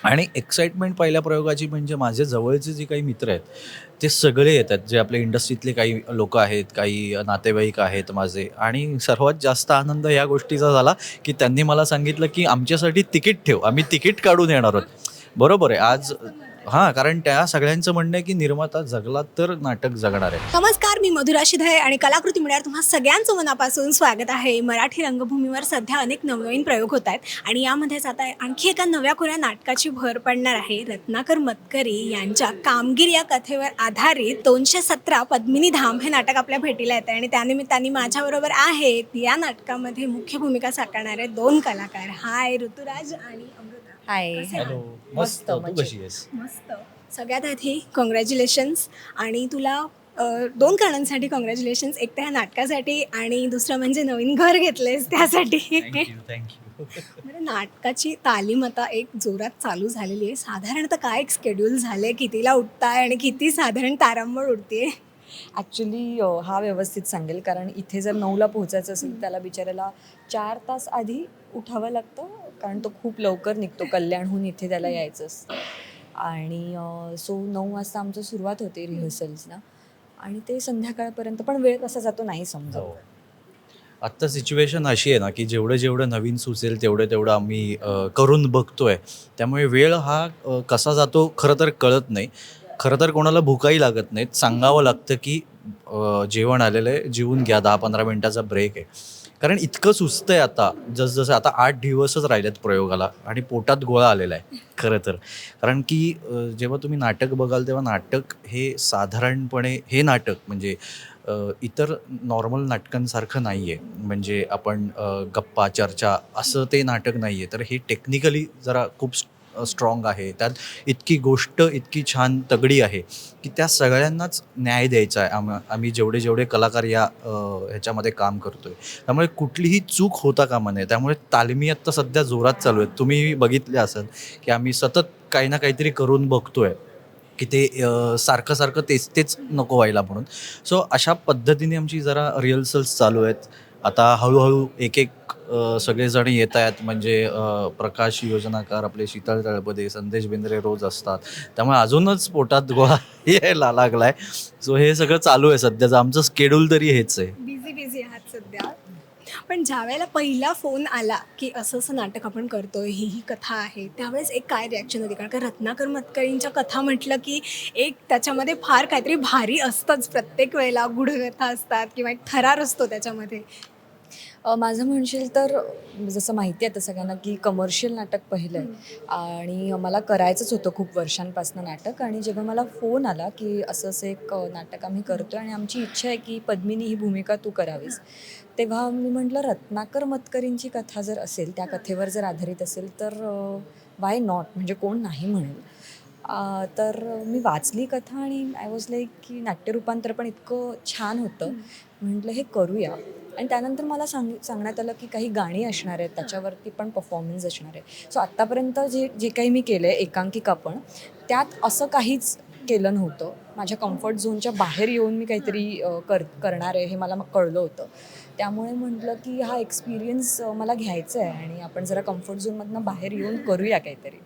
आणि एक्साइटमेंट पहिल्या प्रयोगाची म्हणजे माझे जवळचे जे काही मित्र आहेत, ते सगळे येतात. जे आपल्या इंडस्ट्रीतले काही लोकं आहेत, काही नातेवाईक आहेत माझे आणि सर्वात जास्त आनंद या गोष्टीचा झाला, की त्यांनी मला सांगितलं, की "आमच्यासाठी तिकीट ठेव, आम्ही तिकीट काढून येणार आहोत." बरोबर आहे. आज जास्त मजा हां, कारण त्या सगळ्यांचं म्हणणं आहे, की निर्माता जगला तर नाटक जगणार आहे. नमस्कार, मी मधुरा शिधळे आणि कलाकृती मिळणार तुम्हा सगळ्यांचं मनापासून स्वागत आहे. मराठी रंगभूमीवर सध्या अनेक नवनवीन प्रयोग होत आहेत आणि यामध्येच आता आणखी एका नव्या कोऱ्या नाटकाची भर पडणार आहे. रत्नाकर मतकरी यांच्या कामगिरी या कथेवर आधारित 217 पद्मिनी धाम हे नाटक आपल्या भेटीला येतं आणि त्यानिमित्ताने माझ्याबरोबर आहेत या नाटकामध्ये मुख्य भूमिका साकारणारे 2 कलाकार. हाय ऋतुराज आणि अमृता. हाय. कसे आहात? मस्त. तू मजेत. कशी आहेस? मस्त. सगळ्यात आधी कॉंग्रॅच्युलेशन्स आणि तुला 2 कारणांसाठी कॉंग्रॅच्युलेशन्स. एक तर ह्या नाटकासाठी आणि दुसरं म्हणजे नवीन घर घेतलेस त्यासाठी. थँक्यू. बरं, नाटकाची तालीम आता एक जोरात चालू झालेली आहे. साधारणतः काय एक शेड्यूल झालं आहे? कितीला उठताय आणि किती साधारण तारांबळ उडते? ॲक्च्युली हा व्यवस्थित सांगेल, कारण इथे जर 9ला पोहोचायचं असेल त्याला बिचाऱ्याला 4 तास आधी उठावं लागतं, कारण तो खूप लवकर निघतो. कल्याणहून इथे त्याला यायचं असतं आणि सो 9 वाजता आमचं सुरुवात होते रिहर्सल्सना आणि ते संध्याकाळपर्यंत, पण वेळ कसा जातो नाही समजत. हो. आत्ता सिच्युएशन अशी आहे ना, की जेवढं नवीन सुचेल तेवढं आम्ही करून बघतोय. त्यामुळे वेळ हा कसा जातो खरं तर कळत नाही. खरं तर कोणाला भुकाही लागत नाहीत. सांगावं लागतं, की जेवण आलेलं आहे, जेवून घ्या, 10-15 मिनिटाचा ब्रेक आहे. कारण इतकं सुचतंय आता, जसं आता 8 दिवसच राहिलेत प्रयोगाला आणि पोटात गोळा आलेला आहे खरं तर. कारण की जेव्हा तुम्ही नाटक बघाल तेव्हा नाटक हे साधारणपणे हे नाटक म्हणजे इतर नॉर्मल नाटकांसारखं नाही आहे. म्हणजे आपण गप्पा, चर्चा असं ते नाटक नाही आहे. तर हे टेक्निकली जरा खूप स्ट्राँग आहे. त्यात इतकी गोष्ट इतकी छान तगडी आहे, की त्या सगळ्यांनाच न्याय द्यायचा आहे. आम्ही जेवढे कलाकार या ह्याच्यामध्ये काम करतोय. त्यामुळे कुठलीही चूक होता कामा नये. त्यामुळे तालमी आत्ता सध्या जोरात चालू आहेत. तुम्ही बघितले असाल, की आम्ही सतत काही ना काहीतरी करून बघतोय. की ते सारखं तेच नको व्हायला म्हणून. सो अशा पद्धतीने आमची जरा रिहर्सल्स चालू आहेत. आता हळूहळू एक सगळेजण येत आहेत. म्हणजे प्रकाश योजनाकार, आपले शीतल तळपदे, संदेश बेंद्रे रोज असतात. त्यामुळे अजूनच पोटात गोळा यायला लागला आहे. सो हे सगळं चालू आहे सध्याचं. आमचं स्केड्यूल तरी हेच आहे. बिझी आहात सध्या. पण ज्यावेळेला पहिला फोन आला, की असं नाटक आपण करतोय, ही कथा आहे, त्यावेळेस एक काय रिॲक्शन होती? कारण का रत्नाकर मतकरींच्या कथा म्हटलं, की एक त्याच्यामध्ये फार काहीतरी भारी असतंच प्रत्येक वेळेला. गूढकथा असतात किंवा एक थरार असतो त्याच्यामध्ये. माझं म्हणशील तर जसं माहिती आहे आता सगळ्यांना, की कमर्शियल नाटक पहिलं आहे आणि मला करायचंच होतं खूप वर्षांपासून नाटक. आणि जेव्हा मला फोन आला, की असं एक नाटक आम्ही करतो आणि आमची इच्छा आहे की पद्मिनी ही भूमिका तू करावीस, तेव्हा मी म्हटलं रत्नाकर मतकरींची कथा जर असेल, त्या कथेवर जर आधारित असेल तर वाय नॉट, म्हणजे कोण नाही म्हणेल. तर मी वाचली कथा आणि आय वॉज लाईक की नाट्यरूपांतर पण इतकं छान होतं, म्हटलं हे करूया. आणि त्यानंतर मला सांगण्यात आलं की काही गाणी असणार आहेत, त्याच्यावरती पण परफॉर्मन्स असणार आहे. सो आत्तापर्यंत जे जे काही मी केलं आहे एकांकिका पण, त्यात असं काहीच केलं नव्हतं. माझ्या कम्फर्ट झोनच्या बाहेर येऊन मी काहीतरी करणार आहे हे मला कळलं होतं. त्यामुळे म्हटलं की हा एक्सपिरियन्स मला घ्यायचा आहे आणि आपण जरा कम्फर्ट झोनमधनं बाहेर येऊन करूया काहीतरी.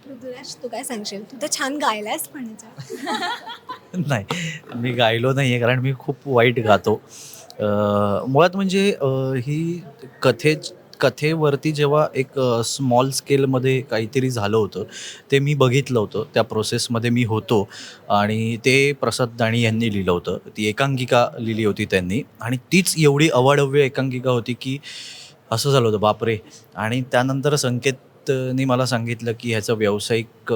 ऋतुराज, तू काय सांगशील? तू तर छान गायलास पण ह्याच्यात. नाही, मी गायलो नाही आहे कारण मी खूप वाईट गातो. मुळात म्हणजे ही कथेवरती जेव्हा एक स्मॉल स्केलमध्ये काहीतरी झालं होतं, ते मी बघितलं होतं. त्या प्रोसेसमध्ये मी होतो आणि ते प्रसाद दाणी यांनी लिहिलं होतं. ती एकांकिका लिहिली होती त्यांनी आणि तीच एवढी अवाढव्य एकांकिका होती, की असं झालं होतं, बापरे! आणि त्यानंतर संकेतनी मला सांगितलं, की ह्याचं व्यावसायिक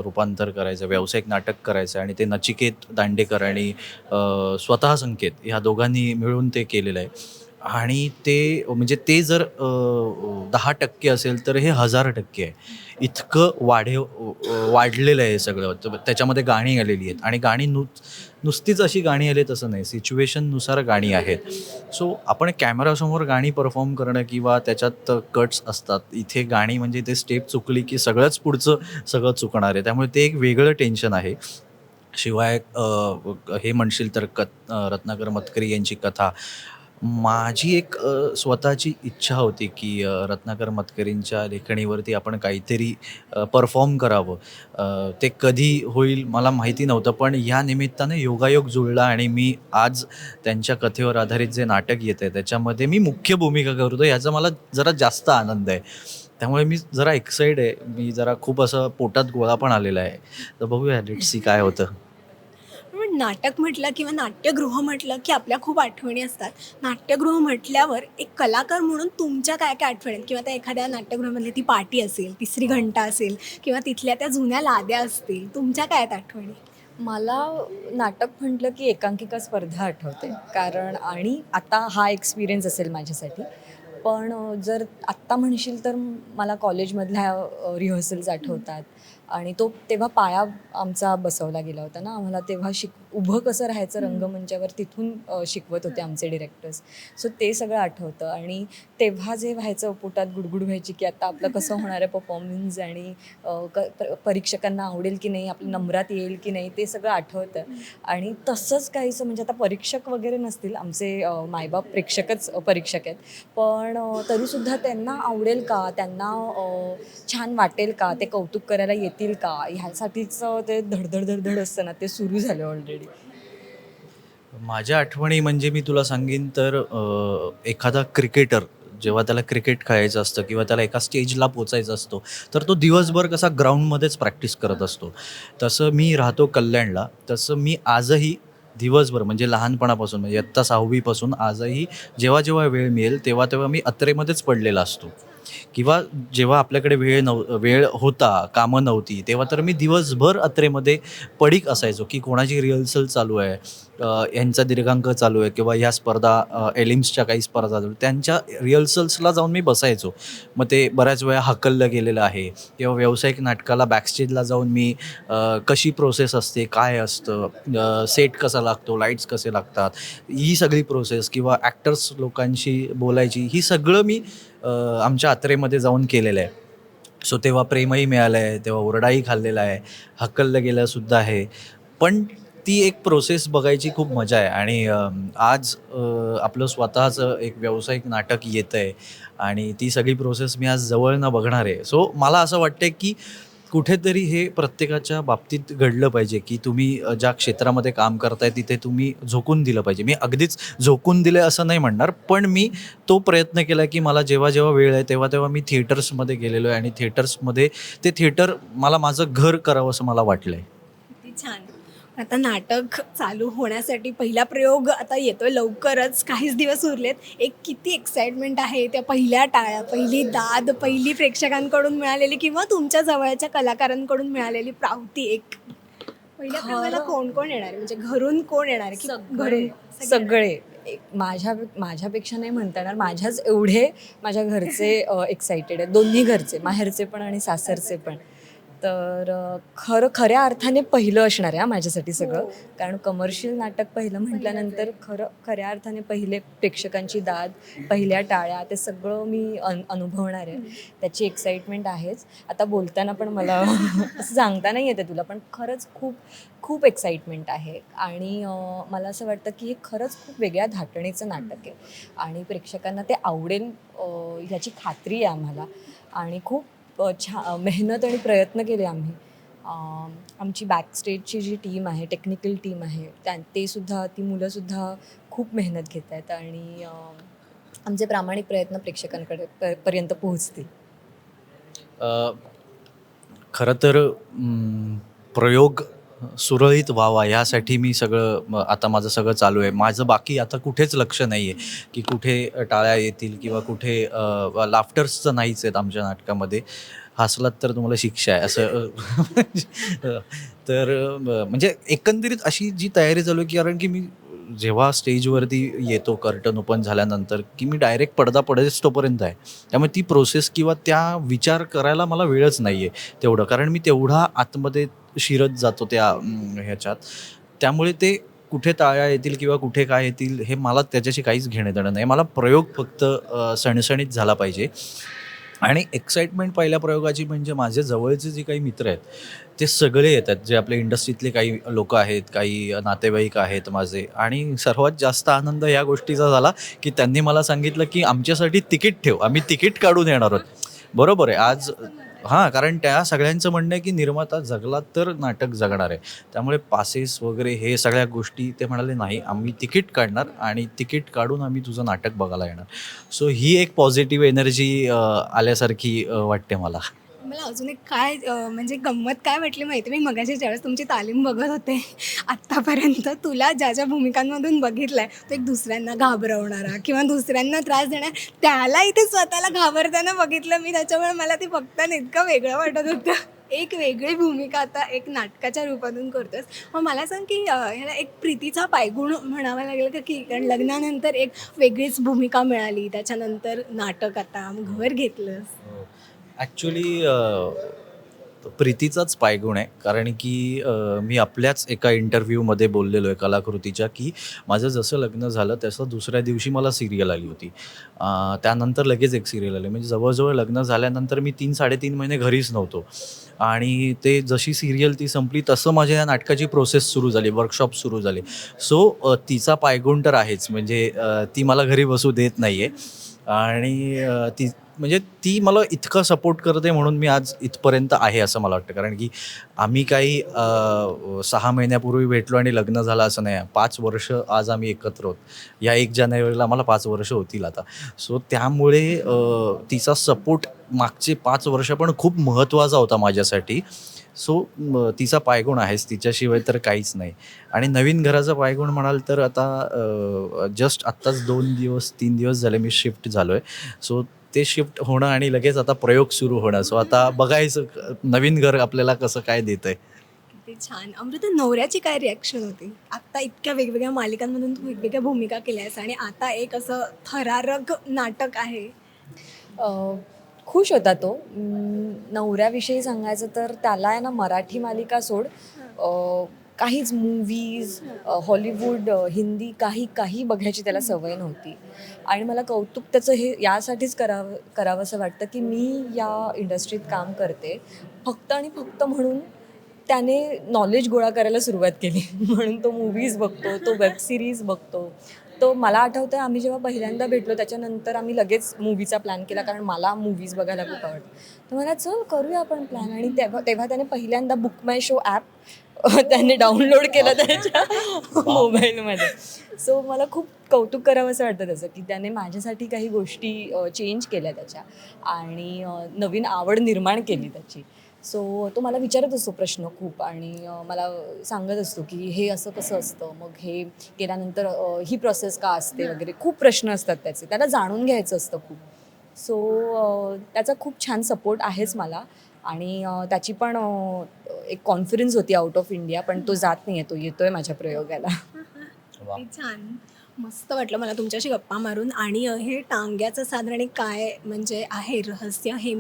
रूपांतर करायचं, व्यावसायिक नाटक करायचं आणि ते नचिकेत दांडेकर आणि स्वतः संकेत ह्या दोघांनी मिळून ते केलेलं आहे. आणि ते म्हणजे ते जर 10% असेल तर हे 1000% आहे. इतकं वाढलेलं आहे हे सगळं. त्याच्यामध्ये गाणी आलेली आहेत आणि गाणी नुसतीच अशी गाणी आली तसं नाही, सिच्युएशननुसार गाणी आहेत. सो आपण कॅमेरासमोर गाणी परफॉर्म करणं किंवा त्याच्यात कट्स असतात. इथे गाणी म्हणजे ते स्टेप चुकली की सगळंच पुढचं सगळं चुकणार आहे. त्यामुळे ते एक वेगळं टेन्शन आहे. शिवाय हे म्हणशील तर रत्नाकर मतकरी यांची कथा माझी एक स्वतःची इच्छा होती की रत्नाकर मतकरींच्या लेखणीवरती आपण काहीतरी परफॉर्म करावं. ते कधी होईल मला माहिती नव्हतं, पण या निमित्ताने योगायोग जुळला आणि मी आज त्यांच्या कथेवर आधारित जे नाटक येतं आहे त्याच्यामध्ये मी मुख्य भूमिका करतो, याचा मला जरा जास्त आनंद आहे. त्यामुळे मी जरा एक्साइटेड आहे. मी जरा खूप असं पोटात गोळा पण आलेला आहे. तर बघूया, लेट्स सी काय होतं. पण नाटक म्हटलं किंवा नाट्यगृह म्हटलं की आपल्या खूप आठवणी असतात. नाट्यगृह म्हटल्यावर एक कलाकार म्हणून तुमच्या काय काय आठवणी आहेत? किंवा त्या एखाद्या नाट्यगृहामधली ती पाटी असेल, तिसरी घंटा असेल किंवा तिथल्या त्या जुन्या लाद्या असतील, तुमच्या काय आहेत आठवणी? मला नाटक म्हटलं की एकांकिका स्पर्धा आठवते. कारण आणि आता हा एक्सपिरियन्स असेल माझ्यासाठी. पण जर आत्ता म्हणशील तर मला कॉलेजमधल्या रिहर्सल्स आठवतात. आणि तो तेव्हा पाया आमचा बसवला गेला होता ना, आम्हाला तेव्हा उभं कसं राहायचं रंगमंचावर तिथून शिकवत होते आमचे डिरेक्टर्स. सो ते सगळं आठवतं. आणि तेव्हा जे व्हायचं पोटात गुडगुड व्हायची की आता आपलं कसं होणार आहे परफॉर्मन्स आणि परीक्षकांना आवडेल की नाही, आपल्या नंबरात येईल की नाही, ते सगळं आठवतं. आणि तसंच काहीसं म्हणजे आता परीक्षक वगैरे नसतील आमचे, मायबाप प्रेक्षकच परीक्षक आहेत. पण तरीसुद्धा त्यांना आवडेल का, त्यांना छान वाटेल का, ते कौतुक करायला येतील का, ह्यासाठीचं ते धडधड धडधड असतं ना, ते सुरू झालं ऑलरेडी. माझ्या आठवणी म्हणजे मी तुला सांगेन तर एखादा क्रिकेटर जेव्हा त्याला क्रिकेट खेळायचं असतं किंवा त्याला एका स्टेजला पोचायचं असतो, तर तो दिवसभर कसा ग्राउंडमध्येच प्रॅक्टिस करत असतो. तसं मी राहतो कल्याणला. तसं मी आजही दिवसभर म्हणजे लहानपणापासून म्हणजे इयत्ता 6वी पासून आजही जेव्हा जेव्हा वेळ मिळेल तेव्हा तेव्हा मी अत्रेमध्येच पडलेला असतो. किंवा जेव्हा आपल्याकडे वेळ होता, कामं नव्हती, तेव्हा तर मी दिवसभर अत्रेमध्ये पडीक असायचो की कोणाची रिहर्सल चालू आहे, यांचा दीर्घांक चालू आहे किंवा ह्या स्पर्धा एलिम्सच्या काही स्पर्धा चालू आहेत, त्यांच्या रिहर्सल्सला जाऊन मी बसायचो. मग ते बऱ्याच वेळा हकललं गेलेलं आहे किंवा व्यावसायिक नाटकाला बॅकस्टेजला जाऊन मी कशी प्रोसेस असते, काय असतं, सेट कसा लागतो, लाईट्स कसे लागतात, ही सगळी प्रोसेस किंवा ॲक्टर्स लोकांशी बोलायची, ही सगळं मी आमच्या यात्रेमध्ये जाऊन केलेलं आहे. सो तेव्हा प्रेमही मिळालं आहे, तेव्हा ओरडाही खाल्लेला आहे, हकललं गेलंसुद्धा आहे. पण ती एक प्रोसेस बघायची खूप मजा आहे आणि आज आपलं स्वतःचं एक व्यावसायिक नाटक येतं आहे आणि ती सगळी प्रोसेस मी आज जवळनं बघणार आहे. सो मला असं वाटतं की कुठेतरी हे प्रत्येकाच्या बाबतीत घडलं पाहिजे की तुम्ही ज्या क्षेत्रामध्ये काम करताय तिथे तुम्ही झोकून दिलं पाहिजे. मी अगदीच झोकून दिलं असं नाही म्हणणार, पण मी तो प्रयत्न केला की मला जेव्हा जेव्हा वेळ आहे तेव्हा तेव्हा मी थिएटर्समध्ये गेलेलो आहे आणि थिएटर्समध्ये ते थिएटर मला माझं घर करावं असं मला वाटलं आहे. किती छान. आता नाटक चालू होण्यासाठी पहिला प्रयोग आता येतोय लवकरच, काहीच दिवस उरलेत. एक किती एक्साइटमेंट आहे त्या पहिल्या टाळ्या, पहिली दाद, पहिली प्रेक्षकांकडून मिळालेली किंवा तुमच्या जवळच्या कलाकारांकडून मिळालेली प्राप्ती एक. पहिल्या प्रयोगाला कोण कोण येणार आहे, म्हणजे घरून कोण येणार आहे की घरून सगळे माझ्यापेक्षा नाही म्हणता येणार, माझ्याच एवढे माझ्या घरचे एक्साइटेड आहेत, दोन्ही घरचे, माहेरचे पण आणि सासरचे पण. तर खऱ्या अर्थाने पहिलं असणार आहे माझ्यासाठी सगळं. कारण कमर्शियल नाटक पहिलं म्हटल्यानंतर खऱ्या अर्थाने पहिले प्रेक्षकांची दाद, पहिल्या टाळ्या, ते सगळं मी अनुभवणार आहे. त्याची एक्साइटमेंट आहेच. आता बोलताना पण मला असं सांगता नाही येते तुला, पण खरंच खूप खूप एक्साइटमेंट आहे. आणि मला असं वाटतं की हे खरंच खूप वेगळ्या धाटणीचं नाटक आहे आणि प्रेक्षकांना ते आवडेल ह्याची खात्री आहे आम्हाला. आणि खूप मेहनत आणि प्रयत्न केले आम्ही. आमची बॅकस्टेजची जी टीम आहे, टेक्निकल टीम आहे, ती मुलंसुद्धा खूप मेहनत घेत आहेत आणि आमचे प्रामाणिक प्रयत्न प्रेक्षकांकडे पर्यंत पोहोचतील. खरं तर प्रयोग सुरळीत व्हावा यासाठी मी आता माझं सगळं चालू आहे. माझं बाकी आता कुठेच लक्ष नाही आहे की कुठे टाळ्या येतील किंवा कुठे लाफ्टर्स तर नाहीच आहेत आमच्या नाटकामध्ये. हसलात तर तुम्हाला शिक्षा आहे असं. तर म्हणजे एकंदरीत अशी जी तयारी चालू आहे की कारण की मी जेव्हा स्टेजवरती येतो कर्टन ओपन झाल्यानंतर की मी डायरेक्ट पडदा पडेच तोपर्यंत आहे. त्यामुळे ती प्रोसेस किंवा त्या विचार करायला मला वेळच नाही आहे तेवढं, कारण मी तेवढा आतमध्ये शिरत जातो त्या ह्याच्यात. त्यामुळे ते कुठे टाळ्या येतील किंवा कुठे काय येतील हे मला त्याच्याशी काहीच घेणं देणं नाही. मला प्रयोग फक्त सणसणीत झाला पाहिजे. आणि एक्साइटमेंट पहिल्या प्रयोगाची म्हणजे माझे जवळचे जे काही मित्र आहेत ते सगळे येतात, जे आपल्या इंडस्ट्रीतले काही लोक आहेत, काही नातेवाईक आहेत माझे. आणि सर्वात जास्त आनंद या गोष्टीचा झाला की त्यांनी मला सांगितलं की आमच्यासाठी तिकीट ठेव, आम्ही तिकीट काढून येणार आहोत. बरोबर आहे आज. हां, कारण त्या सगळ्यांचं म्हणणं आहे की निर्माता जगला तर नाटक जगणार आहे. त्यामुळे पासेस वगैरे हे सगळ्या गोष्टी ते म्हणाले, नाही आम्ही तिकीट काढणार आणि तिकीट काढून आम्ही तुझं नाटक बघायला येणार. सो ही एक पॉझिटिव्ह एनर्जी आल्यासारखी वाटते मला. मला अजून एक काय म्हणजे गंमत काय वाटली माहिती मी मगाशी ज्यावेळेस तुमची तालीम बघत होते आत्तापर्यंत तुला ज्या ज्या भूमिकांमधून बघितलं आहे तो एक दुसऱ्यांना घाबरवणारा किंवा दुसऱ्यांना त्रास देणार, त्याला इथे स्वतःला घाबरताना बघितलं मी. त्याच्यामुळे मला ते बघताना इतकं वेगळं वाटत होतं. एक वेगळी भूमिका आता एक नाटकाच्या रूपातून करतोस. मग मला सांग की ह्याला एक प्रीतीचा पायगुण म्हणावा लागेल का, की कारण लग्नानंतर एक वेगळीच भूमिका मिळाली, त्याच्यानंतर नाटक, आता मग घर घेतलंस. ॲक्च्युली प्रीतीचाच पायगुण आहे. कारण की मी आपल्याच एका इंटरव्ह्यूमध्ये बोललेलो आहे कलाकृतीच्या, की माझं जसं लग्न झालं तसं दुसऱ्या दिवशी मला सिरियल आली होती. त्यानंतर लगेच एक सिरियल आली. म्हणजे जवळजवळ लग्न झाल्यानंतर मी 3-3.5 महिने घरीच नव्हतो. आणि ते जशी सिरियल ती संपली तसं माझ्या या नाटकाची प्रोसेस सुरू झाली, वर्कशॉप सुरू झाले. सो तिचा पायगुण तर आहेच. म्हणजे ती मला घरी बसू देत नाही आहे. आणि ती म्हणजे ती मला इतकं सपोर्ट करते म्हणून मी आज इथपर्यंत आहे असं मला वाटतं. कारण की आम्ही काही 6 महिन्यापूर्वी भेटलो आणि लग्न झालं असं नाही. 5 वर्ष आज आम्ही एकत्र आहोत. या 1 जानेवारीला आम्हाला 5 वर्ष होतील आता. सो त्यामुळे तिचा सपोर्ट मागचे 5 वर्ष पण खूप महत्त्वाचा होता माझ्यासाठी. सो तिचा पायगुण आहेच, तिच्याशिवाय तर काहीच नाही. आणि नवीन घराचा पायगुण म्हणाल तर आता जस्ट आत्ताच 2-3 दिवस झाले मी शिफ्ट झालो आहे. सो ते शिफ्ट होणं आणि लगेच आता प्रयोग सुरू होणं. सो आता बघायचं नवीन घर आपल्याला कसं काय देतंय. किती छान. अमृता, नवऱ्याची काय रिॲक्शन होती? आत्ता इतक्या वेगवेगळ्या मालिकांमधून तू वेगवेगळ्या भूमिका केल्यास आणि आता एक असं थरारक नाटक आहे. अ, खुश होता तो. नवऱ्याविषयी सांगायचं तर त्याला आहे ना मराठी मालिका सोड, काहीच मूव्हीज, हॉलिवूड, हिंदी काही बघायची त्याला सवय नव्हती. आणि मला कौतुक त्याचं हे यासाठीच करावंसं वाटतं की मी या इंडस्ट्रीत काम करते फक्त आणि फक्त म्हणून त्याने नॉलेज गोळा करायला सुरुवात केली. म्हणून तो मूव्हीज बघतो, तो वेब सिरीज बघतो. तो मला आठवतं आम्ही जेव्हा पहिल्यांदा भेटलो त्याच्यानंतर आम्ही लगेच मूव्हीचा प्लॅन केला, कारण मला मूव्हीज बघायला खूप आवडतं. तर मला चल करूया आपण प्लॅन. आणि तेव्हा त्याने पहिल्यांदा बुक माय शो ॲप त्याने डाउनलोड केलं त्याच्या मोबाईलमध्ये. सो मला खूप कौतुक करावं असं वाटतं त्याचं, की त्याने माझ्यासाठी काही गोष्टी चेंज केल्या त्याच्या आणि नवीन आवड निर्माण केली त्याची. सो तो मला विचारत असतो प्रश्न खूप आणि मला सांगत असतो की हे असं कसं असतं, मग हे केल्यानंतर ही प्रोसेस का असते वगैरे. खूप प्रश्न असतात त्याचे, त्याला जाणून घ्यायचं असतं खूप. सो त्याचा खूप छान सपोर्ट आहेच मला. आणि त्याची पण एक कॉन्फरन्स होती आउट ऑफ इंडिया, पण तो जात नाही आहे, तो येतो आहे माझ्या प्रयोगाला. किती छान. मस्त वाटलं मला तुमच्याशी गप्पा मारून. आणि हे टांग्याचं साधारण एक काय म्हणजे आहे रहस्य, हे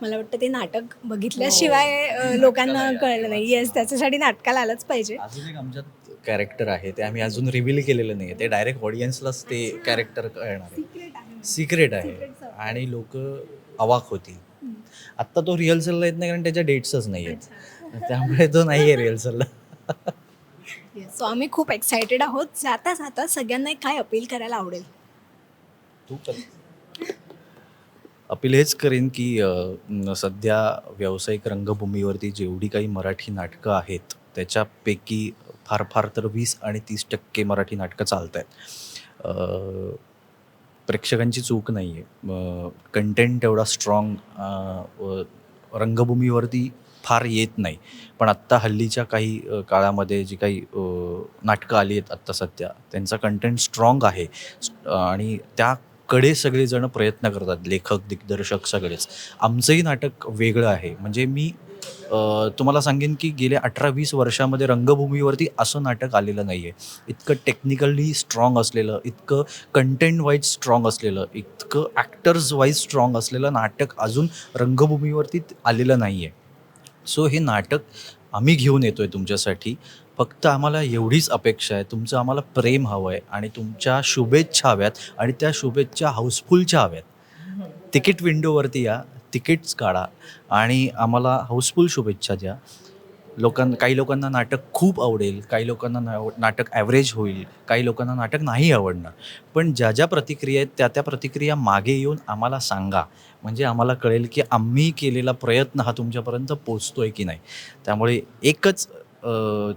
मला वाटतं ते नाटक बघितल्याशिवाय लोकांना कळलं नाही. येस, त्याच्यासाठी नाटकाला आलंच पाहिजे. अजून एक आमच्यात कॅरेक्टर आहे, ते आम्ही अजून रिव्हील केलेलं नाही आहे. ते डायरेक्ट ऑडियन्सलाच ते कॅरेक्टर कळणार आहे. सिक्रेट आहे. सिक्रेट आहे. आणि लोक अवाक होतील. आत्ता तो रिहर्सलला येत नाही कारण त्याच्या डेट्सच नाही आहेत. त्यामुळे तो नाही आहे रिहर्सलला. सो आम्ही खूप एक्सायटेड आहोत. जाता जाता सगळ्यांना एक काय अपील करायला आवडेल? तू अपील हेच करेन की सध्या व्यावसायिक रंगभूमीवरती जेवढी काही मराठी नाटकं आहेत त्याच्यापैकी फार फार तर 20 आणि 30% मराठी नाटकं चालत आहेत. प्रेक्षकांची चूक नाही आहे. कंटेंट एवढा स्ट्रॉंग रंगभूमीवरती फार येत नाही. पण आत्ता हल्लीच्या काही काळामध्ये जी काही नाटकं आली आहेत आत्ता सध्या, त्यांचा कंटेंट स्ट्रॉंग आहे. आणि त्याकडे सगळेजण प्रयत्न करतात, लेखक, दिग्दर्शक सगळेच. आमचंही नाटक वेगळं आहे. म्हणजे मी तुम्हाला सांगेन की गेल्या 18-20 वर्षामध्ये रंगभूमीवरती असं नाटक आलेलं नाही आहे. इतकं टेक्निकली स्ट्रॉंग असलेलं, इतकं कंटेंट वाईज स्ट्रॉंग असलेलं, इतकं ॲक्टर्स वाईज स्ट्रॉंग असलेलं नाटक अजून रंगभूमीवरती आलेलं नाही आहे. सो हे नाटक आम्ही घेऊन येतो आहे तुमच्यासाठी. फक्त आम्हाला एवढीच अपेक्षा आहे, तुमचं आम्हाला प्रेम हवं आहे आणि तुमच्या शुभेच्छा हव्यात आणि त्या शुभेच्छा हाऊसफुलच्या हव्यात. तिकीट विंडोवरती या, तिकीट्स काढा आणि आम्हाला हाऊसफुल शुभेच्छा द्या. काही लोकांना नाटक खूप आवडेल, काही लोकांना नाटक ॲव्हरेज होईल, काही लोकांना नाटक नाही आवडणार. पण ज्या ज्या प्रतिक्रिया आहेत त्या त्या प्रतिक्रिया मागे येऊन आम्हाला सांगा. म्हणजे आम्हाला कळेल की आम्ही केलेला प्रयत्न हा तुमच्यापर्यंत पोचतो आहे की नाही. त्यामुळे एकच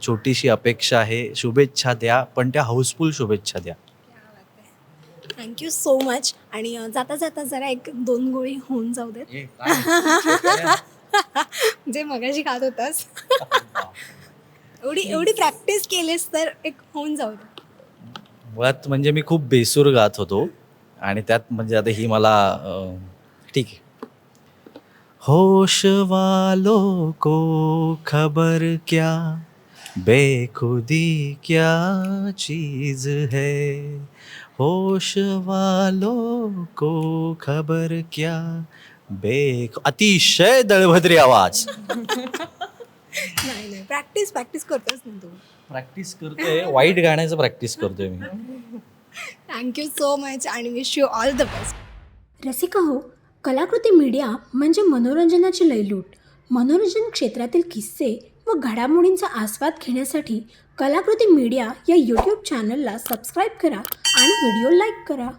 छोटीशी अपेक्षा आहे, शुभेच्छा द्या, पण त्या हाऊसफुल शुभेच्छा द्या. Thank you so much. आणि जाता जाता जरा 1-2 गोळी होऊन जाऊ देत. जे मगाशी खात होतास. एवढी प्रॅक्टिस केलीस तर एक होऊन जाऊ दे. मुळात म्हणजे मी खूप बेसूर गात होतो आणि त्यात म्हणजे आता ही मला ठीक आहे. होश वालों को खबर क्या, बेखुदी क्या चीज है, होश वालों को खबर क्या, अतिशय दळभद्री आवाज. नाही प्रॅक्टिस करतोस ना तू. प्रॅक्टिस करतोय, वाईट गाण्याचं प्रॅक्टिस करतोय मी. थँक्यू सो मच आणि wish you all the best. Rasika हो, कलाकृती मीडिया म्हणजे मनोरंजनाची लयलूट. मनोरंजन क्षेत्रातील किस्से व घडामोडींचा आस्वाद घेण्यासाठी कलाकृती मीडिया या यूट्यूब चॅनलला सबस्क्राईब करा आणि व्हिडिओ लाईक करा.